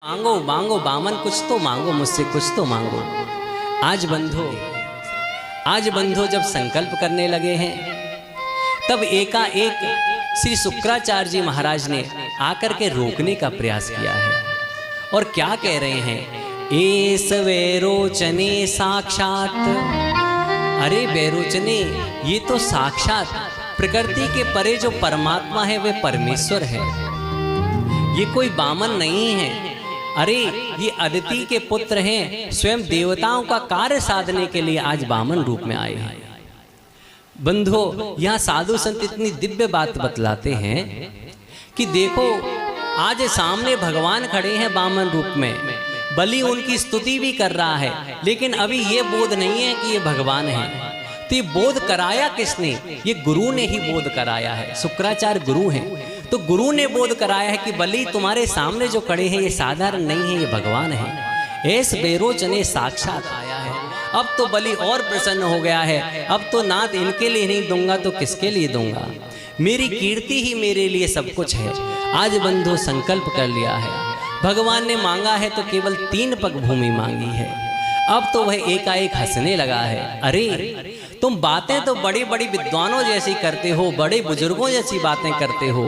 मांगो मांगो बामन, कुछ तो मांगो मुझसे, कुछ तो मांगो। आज बंधो जब संकल्प करने लगे हैं तब एकाएक श्री शुक्राचार्य जी महाराज ने आकर के रोकने का प्रयास किया है। और क्या कह रहे हैं? एस वैरोचने साक्षात। अरे वैरोचने, ये तो साक्षात प्रकृति के परे जो परमात्मा है वह परमेश्वर है, ये कोई बामन नहीं है। अरे ये अदिति के पुत्र हैं, स्वयं देवताओं का कार्य साधने के लिए आज बामन रूप में आए हैं। बंधो, यहाँ साधु संत इतनी दिव्य बात बतलाते हैं कि देखो आज सामने भगवान खड़े हैं बामन रूप में, बलि उनकी स्तुति भी कर रहा है, लेकिन अभी ये बोध नहीं है कि ये भगवान है। तो ये बोध कराया किसने? ये गुरु ने ही बोध कराया है। शुक्राचार्य गुरु हैं, तो गुरु ने बोध कराया है कि बलि तुम्हारे सामने जो खड़े हैं ये साधारण नहीं है, ये भगवान है। ऐस बेरोचने साक्षात आया है। अब तो बलि और प्रसन्न हो गया है। अब तो नाथ इनके लिए नहीं दूंगा तो किसके लिए दूंगा? मेरी कीर्ति ही मेरे लिए सब कुछ है। आज बंधु संकल्प कर लिया है। भगवान ने मांगा है तो केवल 3 पग भूमि मांगी है। अब तो वह एकाएक हंसने लगा है। अरे तुम बातें तो बड़ी बड़ी विद्वानों जैसी करते हो, बड़े बुजुर्गों जैसी बातें करते हो,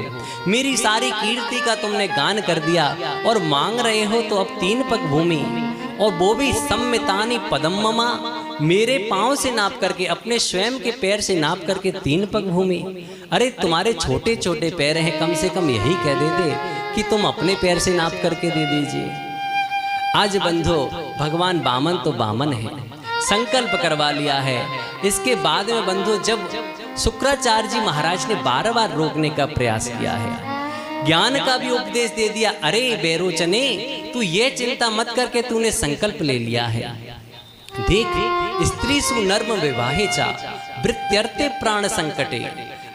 मेरी सारी कीर्ति का तुमने गान कर दिया और मांग रहे हो तो अब 3 पग भूमि, और वो भी सम्मितानी पदम्ममा, मेरे पांव से नाप करके, अपने स्वयं के पैर से नाप करके 3 पग भूमि। अरे तुम्हारे छोटे छोटे पैर हैं, कम से कम यही कह देते कि तुम अपने पैर से नाप करके दे दीजिए। आज बंधो भगवान बामन तो बामन है, संकल्प करवा लिया है। इसके बाद में बंधु जब शुक्राचार्य जी महाराज ने बार बार रोकने का प्रयास किया है, ज्ञान का भी उपदेश दे दिया। अरे बेरोचने, तू ये चिंता मत करके तूने संकल्प ले लिया है। देख, स्त्री सु नर्म विवाहे चा वृत्त्यर्थे प्राण संकटे।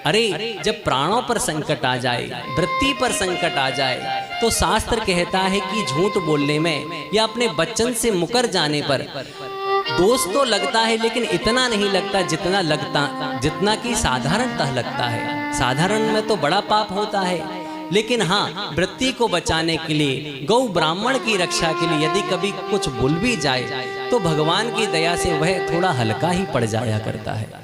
अरे जब प्राणों पर संकट आ जाए, वृत्ति पर संकट आ जाए, तो शास्त्र कहता है कि झूठ बोलने में या अपने वचन से मुकर जाने पर दोष तो लगता है, लेकिन इतना नहीं लगता जितना कि साधारणतः लगता है। साधारण में तो बड़ा पाप होता है, लेकिन हाँ, वृत्ति को बचाने के लिए, गौ ब्राह्मण की रक्षा के लिए यदि कभी कुछ भूल भी जाए तो भगवान की दया से वह थोड़ा हल्का ही पड़ जाया करता है।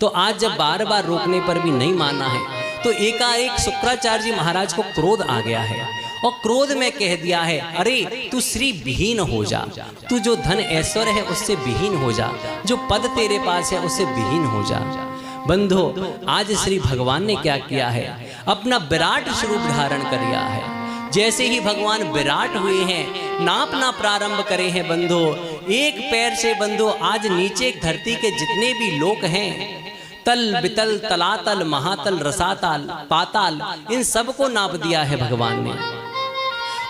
तो आज जब बार बार रोकने पर भी नहीं माना है तो एकाएक शुक्राचार्य जी महाराज को क्रोध आ गया है, और क्रोध में कह दिया है, अरे तू श्री विहीन हो जा, तू जो धन ऐश्वर्य है उससे विहीन हो जा, जो पद तेरे पास है उससे विहीन हो जा। बंधो, आज श्री भगवान ने क्या किया है? अपना विराट स्वरूप धारण कर लिया है। जैसे ही भगवान विराट हुए हैं, नापना प्रारंभ करे हैं बंधो, एक पैर से बंधो आज नीचे धरती के जितने भी लोक हैं, तल बितल तलातल महातल रसातल पाताल, इन सबको नाप दिया है भगवान ने।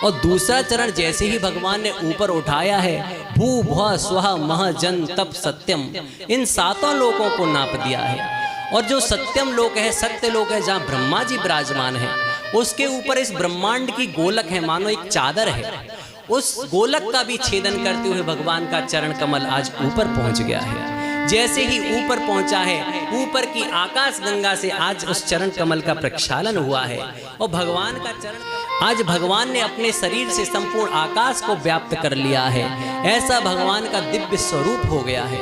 और दूसरा चरण जैसे ही भगवान ने ऊपर उठाया है, भू भुव स्वः मह जन तप सत्यम, इन 7 लोकों को नाप दिया है। और जो सत्यम लोक है, सत्य लोक है, जहाँ ब्रह्मा जी विराजमान है, उसके ऊपर इस ब्रह्मांड की गोलक है, मानो एक चादर है। उस गोलक का भी छेदन करते हुए भगवान का चरण कमल आज ऊपर पहुंच गया है। जैसे ही ऊपर पहुंचा है, ऊपर की आकाश गंगा से आज उस चरण कमल का प्रक्षालन हुआ है, और भगवान का चरण, आज भगवान ने अपने शरीर से संपूर्ण आकाश को व्याप्त कर लिया है। ऐसा भगवान का दिव्य स्वरूप हो गया है।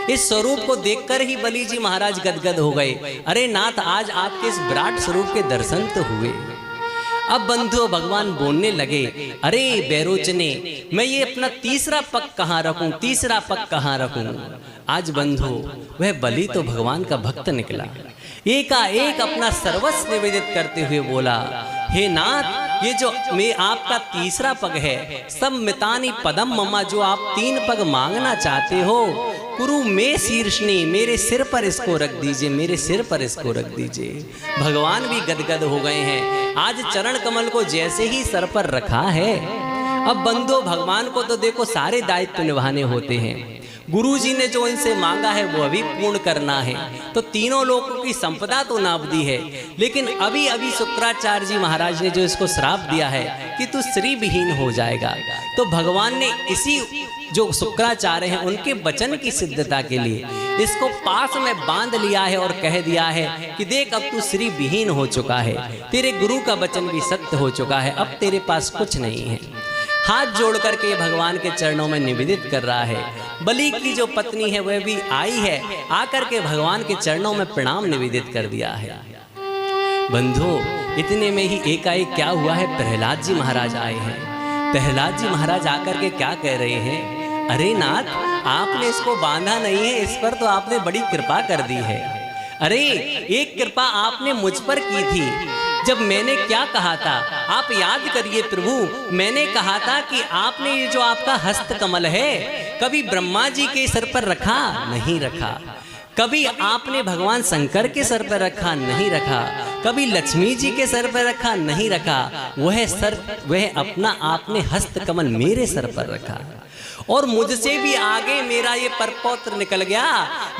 इस स्वरूप को देखकर ही बलि जी महाराज गदगद हो गए। अरे नाथ, आज आपके इस विराट स्वरूप के दर्शन तो हुए। अब बंधु भगवान बोलने लगे, अरे बेरोचने, मैं ये अपना तीसरा पग कहाँ रखूं, तीसरा पग कहाँ रखूं? आज बंधु वह बलि तो भगवान का भक्त निकला, एकाएक अपना सर्वस्व निवेदित करते हुए बोला, हे नाथ, ये जो मैं आपका तीसरा पग है, सम्मितानी पदम ममा, जो आप 3 पग मांगना चाहते हो, कुरु में शीर्षनी, मेरे सिर पर इसको रख दीजिए, मेरे सिर पर इसको रख दीजिए। भगवान भी गदगद हो गए हैं। आज चरण कमल को जैसे ही सर पर रखा है, अब बंधु भगवान को तो देखो सारे दायित्व निभाने होते हैं। गुरु जी ने जो इनसे मांगा है वो अभी पूर्ण करना है, तो तीनों लोगों की संपदा तो नाप दी है, लेकिन अभी अभी शुक्राचार्य जी महाराज ने जो इसको श्राप दिया है कि तू श्री विहीन हो जाएगा, तो भगवान ने इसी जो शुक्राचार्य हैं उनके वचन की सिद्धता के लिए इसको पास में बांध लिया है और कह दिया है कि देख, अब तू श्री विहीन हो चुका है, तेरे गुरु का वचन भी सत्य हो चुका है, अब तेरे पास कुछ नहीं है। हाथ जोड़ करके भगवान के चरणों में निवेदित कर रहा है। बलि की जो पत्नी है वह भी आई है, आकर के भगवान के चरणों में प्रणाम निवेदित कर दिया है। बंधु, इतने में ही एकाएक क्या हुआ है, प्रहलाद जी महाराज आए हैं। प्रहलाद जी महाराज आकर के क्या कह रहे हैं, अरे नाथ, आपने इसको बांधा नहीं है, इस पर तो आपने बड़ी कृपा कर दी है। अरे एक कृपा आपने मुझ पर की थी, जब मैंने क्या कहा था, आप याद करिए प्रभु, मैंने कहा था कि आपने ये जो आपका हस्त कमल है कभी ब्रह्मा जी के सर पर रखा नहीं रखा, कभी आपने भगवान शंकर के सर पर रखा नहीं रखा, कभी लक्ष्मी जी के सर पर रखा नहीं रखा, वह अपना आपने हस्त कमल मेरे सर पर रखा। और मुझसे भी आगे मेरा ये परपौत्र निकल गया।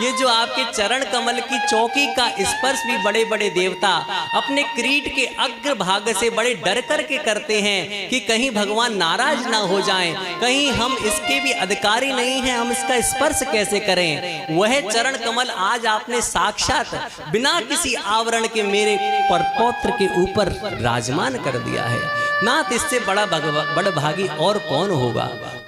ये जो आपके चरण कमल की चौकी का स्पर्श भी बड़े बड़े देवता अपने क्रीट के अग्रभाग से बड़े डर करके करते हैं कि कहीं भगवान नाराज ना हो जाएं, कहीं हम इसके भी अधिकारी नहीं हैं, हम इसका स्पर्श कैसे करें। वह चरण कमल आज आपने साक्षात बिना किसी आवरण के मेरे परपौत्र के ऊपर राजमान कर दिया है। नाथ, इससे बड़ा भागी और कौन होगा।